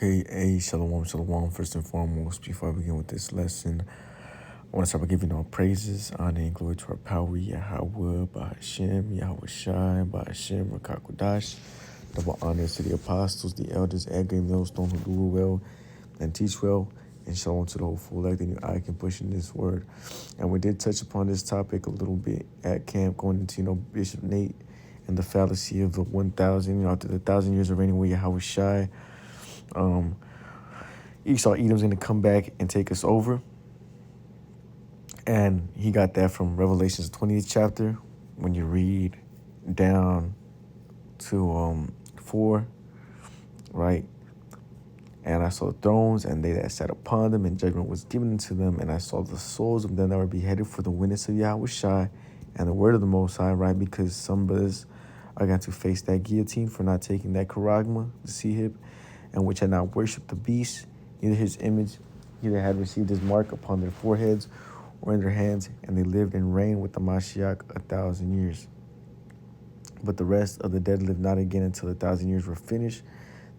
Okay, shalom, shalom. First and foremost, before I begin with this lesson, I want to start by giving all praises, honor, and glory to our power, Yahweh, Bahashem, Yahawashi, Bahashem, Rakakodash. Double honors to the apostles, the elders, Edgar, Millstone, who do well and teach well, and shalom to the whole full elect, and I can push in this word. And we did touch upon this topic a little bit at camp, going into, Bishop Nate and the fallacy of the 1,000, after the 1,000 years of reigning with Yahawashi. Esau Edom's going to come back and take us over. And he got that from Revelation's 20th chapter when you read down to 4, right? And I saw thrones, and they that sat upon them, and judgment was given unto them. And I saw the souls of them that were beheaded for the witness of Yahawashi and the word of the Most High, right? Because some brothers are going to face that guillotine for not taking that charagma, the sea hip, and which had not worshipped the beast, neither his image, neither had received his mark upon their foreheads or in their hands, and they lived and reigned with the Mashiach 1,000 years. But the rest of the dead lived not again until 1,000 years were finished.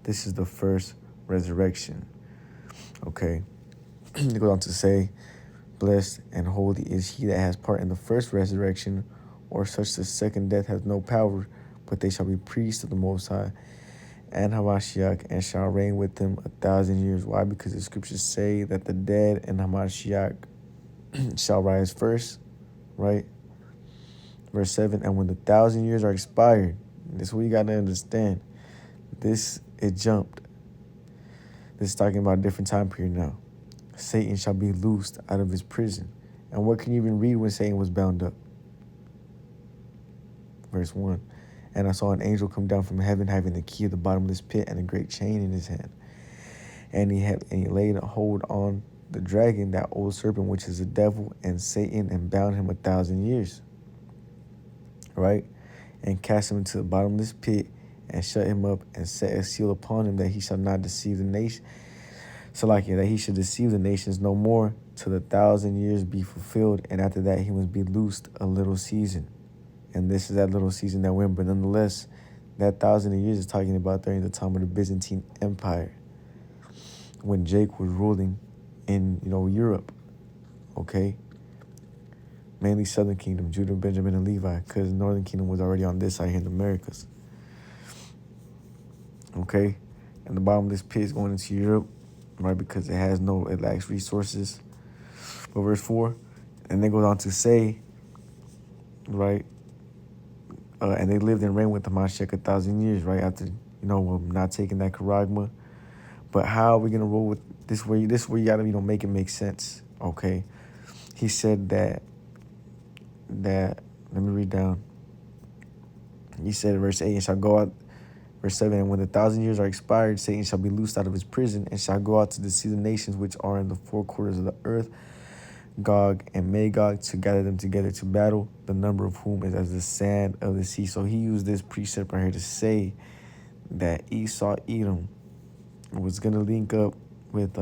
This is the first resurrection. Okay. It goes on to say, blessed and holy is he that has part in the first resurrection, or such the second death has no power, but they shall be priests of the Most High and Hamashiach, and shall reign with them 1,000 years. Why? Because the scriptures say that the dead and Hamashiach shall rise first, right? Verse 7, and when the 1,000 years are expired, this is what you got to understand. It jumped. This is talking about a different time period now. Satan shall be loosed out of his prison. And what can you even read when Satan was bound up? Verse 1, and I saw an angel come down from heaven, having the key of the bottomless pit and a great chain in his hand. And he laid hold on the dragon, that old serpent, which is the devil and Satan, and bound him 1,000 years. Right? And cast him into the bottomless pit, and shut him up, and set a seal upon him, that he shall not deceive the nation. So that he should deceive the nations no more, till the 1,000 years be fulfilled. And after that he must be loosed a little season. And this is that little season that we're in. But nonetheless, that 1,000 years is talking about during the time of the Byzantine Empire, when Jake was ruling in, Europe, okay? Mainly Southern Kingdom, Judah, Benjamin, and Levi, because Northern Kingdom was already on this side here in the Americas, okay? And the bottomless pit is going into Europe, right, because it lacks resources. But verse 4, and then goes on to say, right, and they lived and reigned with the Mashiach 1,000 years, right, after, not taking that charagma. But how are we going to roll with this? This way you got to, make it make sense, okay? He said that, let me read down. He said, verse 8, and shall go out, verse 7, and when the 1,000 years are expired, Satan shall be loosed out of his prison, and shall go out to deceive the nations which are in the four quarters of the earth, Gog and Magog, to gather them together to battle, the number of whom is as the sand of the sea. So he used this precept right here to say that Esau Edom was going to link up with,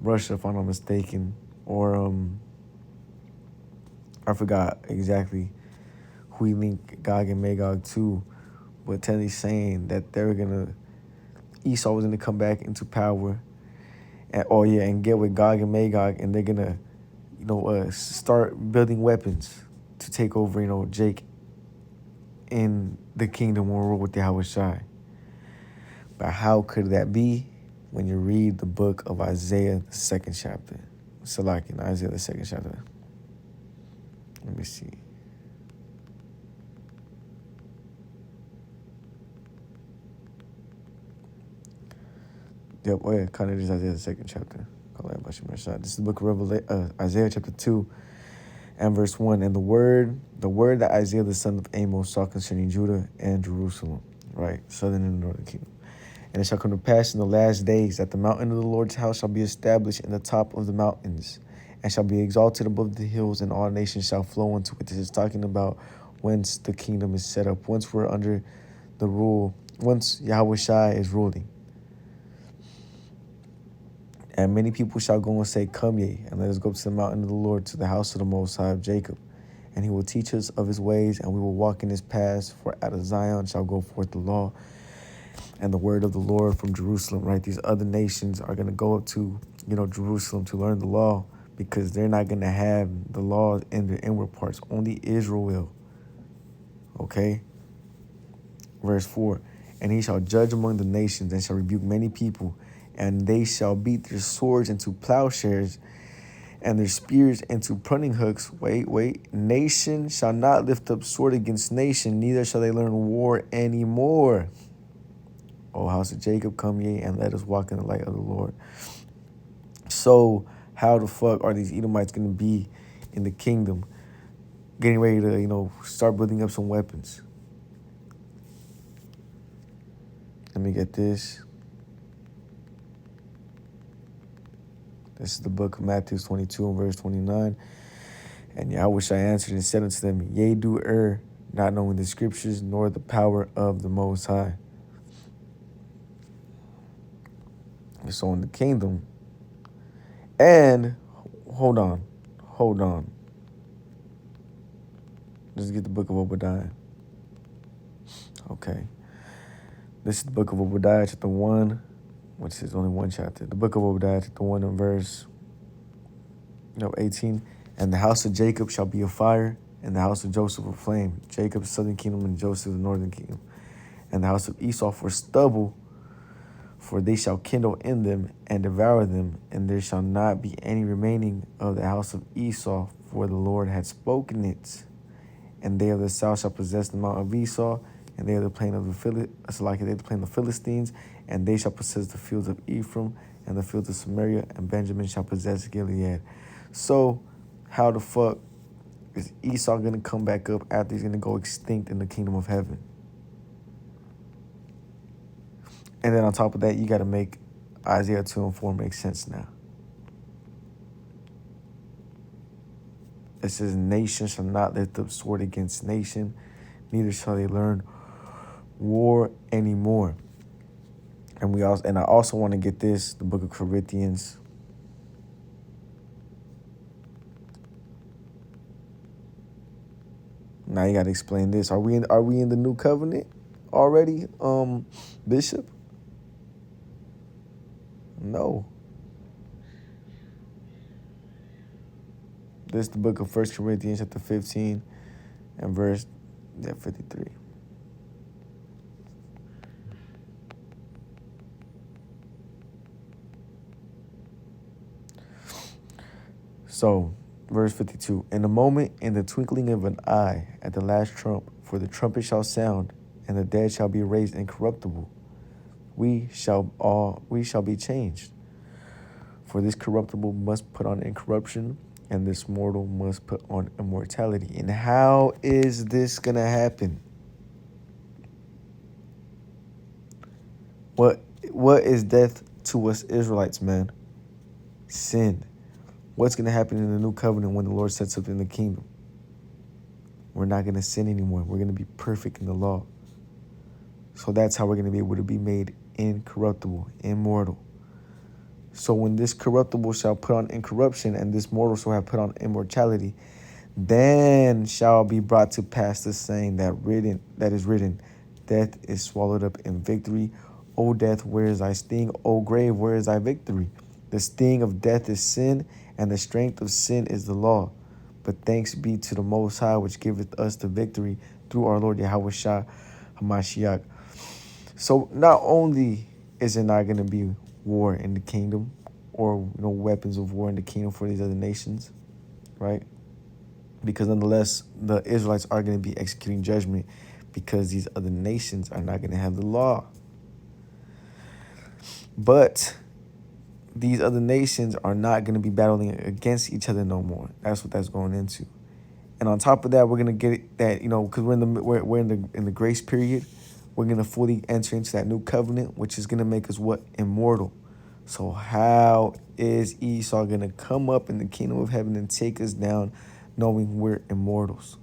Russia, if I'm not mistaken, or I forgot exactly who he linked Gog and Magog to, but Tenny's saying that Esau was going to come back into power, and get with Gog and Magog, and they're going to, start building weapons to take over, Jake in the kingdom or rule with Yahawashi. But how could that be when you read the book of Isaiah, the 2nd chapter? Isaiah, the 2nd chapter. Let me see. Yep, kind of just Isaiah, the 2nd chapter. This is the book of Isaiah, chapter 2, and verse 1. And the word that Isaiah, the son of Amos, saw concerning Judah and Jerusalem, right, southern and northern kingdom. And it shall come to pass in the last days that the mountain of the Lord's house shall be established in the top of the mountains, and shall be exalted above the hills, and all nations shall flow unto it. This is talking about once the kingdom is set up, once we're under the rule, once Yahawashi is ruling. And many people shall go and say, come ye, and let us go up to the mountain of the Lord, to the house of the Most High of Jacob. And he will teach us of his ways, and we will walk in his paths. For out of Zion shall go forth the law, and the word of the Lord from Jerusalem, right? These other nations are going to go up to, Jerusalem to learn the law, because they're not going to have the law in their inward parts. Only Israel will. Okay? Verse 4. And he shall judge among the nations and shall rebuke many people, and they shall beat their swords into plowshares and their spears into pruning hooks. Wait. Nation shall not lift up sword against nation, neither shall they learn war anymore. O house of Jacob, come ye, and let us walk in the light of the Lord. So how the fuck are these Edomites going to be in the kingdom, getting ready to, start building up some weapons? Let me get this. This is the book of Matthew 22 and verse 29. And Yahawashi answered and said unto them, Yea, do err, not knowing the scriptures, nor the power of the Most High. So in the kingdom, and hold on. Let's get the book of Obadiah. Okay. This is the book of Obadiah, chapter 1, which is only one chapter. The book of Obadiah, chapter 1 and verse 18. And the house of Jacob shall be a fire, and the house of Joseph a flame. Jacob the southern kingdom, and Joseph the northern kingdom. And the house of Esau for stubble, for they shall kindle in them and devour them, and there shall not be any remaining of the house of Esau, for the Lord had spoken it. And they of the south shall possess the mount of Esau, and they of the plain of the Philistines, and they shall possess the fields of Ephraim and the fields of Samaria, and Benjamin shall possess Gilead. So, how the fuck is Esau gonna come back up after he's gonna go extinct in the kingdom of heaven? And then on top of that, you got to make Isaiah 2 and 4 make sense now. It says, nation shall not lift up sword against nation, neither shall they learn war anymore. And I also want to get this, the book of Corinthians. Now you got to explain this. Are we in the new covenant already, Bishop? No. This is the book of 1 Corinthians chapter 15 and verse 53. So, verse 52. In a moment, in the twinkling of an eye, at the last trump, for the trumpet shall sound, and the dead shall be raised incorruptible. We shall be changed. For this corruptible must put on incorruption, and this mortal must put on immortality. And how is this going to happen? What is death to us Israelites, man? Sin. What's going to happen in the new covenant when the Lord sets up in the kingdom? We're not going to sin anymore. We're going to be perfect in the law. So that's how we're going to be able to be made incorruptible, immortal. So when this corruptible shall put on incorruption, and this mortal shall have put on immortality, then shall be brought to pass the saying that is written, death is swallowed up in victory. O death, where is thy sting? O grave, where is thy victory? The sting of death is sin, and the strength of sin is the law. But thanks be to the Most High, which giveth us the victory through our Lord Yahawashi HaMashiach. So not only is there not going to be war in the kingdom, or weapons of war in the kingdom for these other nations, right? Because nonetheless, the Israelites are going to be executing judgment, because these other nations are not going to have the law. But these other nations are not going to be battling against each other no more. That's what that's going into. And on top of that, we're going to get that, because we're in the grace period. We're going to fully enter into that new covenant, which is going to make us what? Immortal. So how is Esau going to come up in the kingdom of heaven and take us down, knowing we're immortals?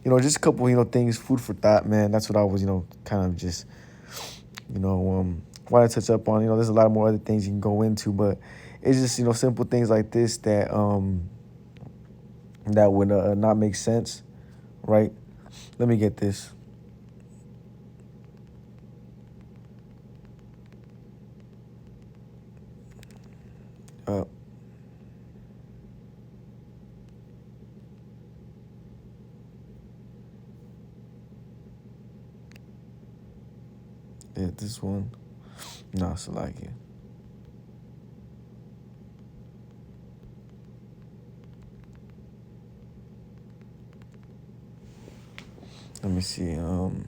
Just a couple, things, food for thought, man. That's what I was, kind of just, want to touch up on. There's a lot more other things you can go into, but it's just, simple things like this that would not make sense, right? Let me get this. Uh, yeah, this one. No, Salakia. Let me see. No,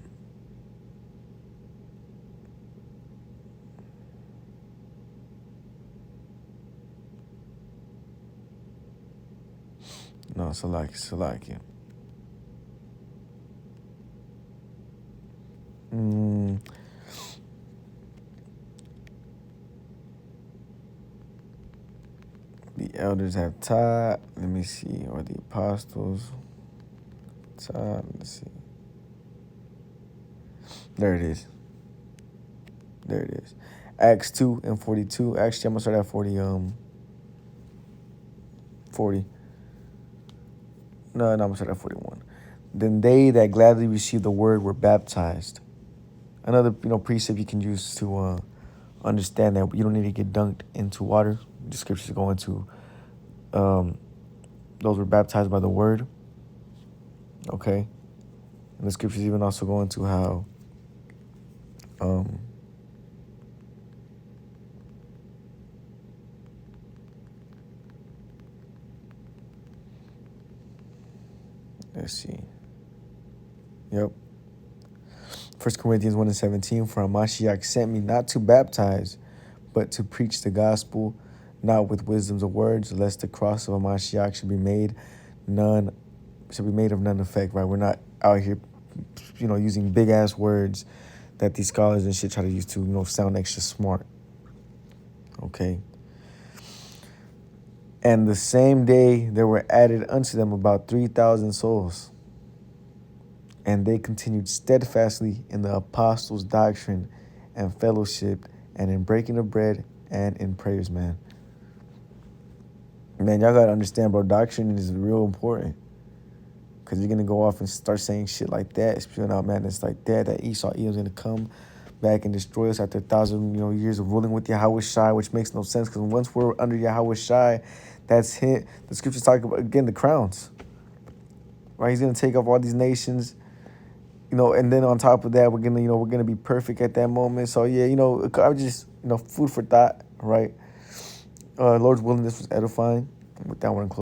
Salakia. Mm, the elders have taught. Let me see. Or the apostles taught. Let's see. There it is. There it is. Acts 2:42. Actually, I'm gonna start at 40. No, I'm gonna start at 41. Then they that gladly received the word were baptized. Another, precept you can use to understand that you don't need to get dunked into water. The scriptures go into um, those were baptized by the word. Okay, and the scriptures even also go into how um, let's see. Yep. 1 Corinthians 1:17. For Mashiach sent me not to baptize, but to preach the gospel, not with wisdoms of words, lest the cross of Mashiach should be made of none effect. Right? We're not out here, using big ass words that these scholars and shit try to use to, sound extra smart. Okay. And the same day there were added unto them about 3,000 souls. And they continued steadfastly in the apostles' doctrine and fellowship and in breaking of bread and in prayers, man. Man, y'all got to understand, bro, doctrine is real important. Because you're going to go off and start saying shit like that, spewing out madness like that Esau is going to come back and destroy us after 1,000 years of ruling with Yahawashi, which makes no sense. Because once we're under Yahawashi, that's hit. The scriptures talk about, again, the crowns. Right? He's going to take off all these nations. And then on top of that, we're gonna be perfect at that moment. So yeah, I just, food for thought, right? Lord's willing, this was edifying. With that one, close.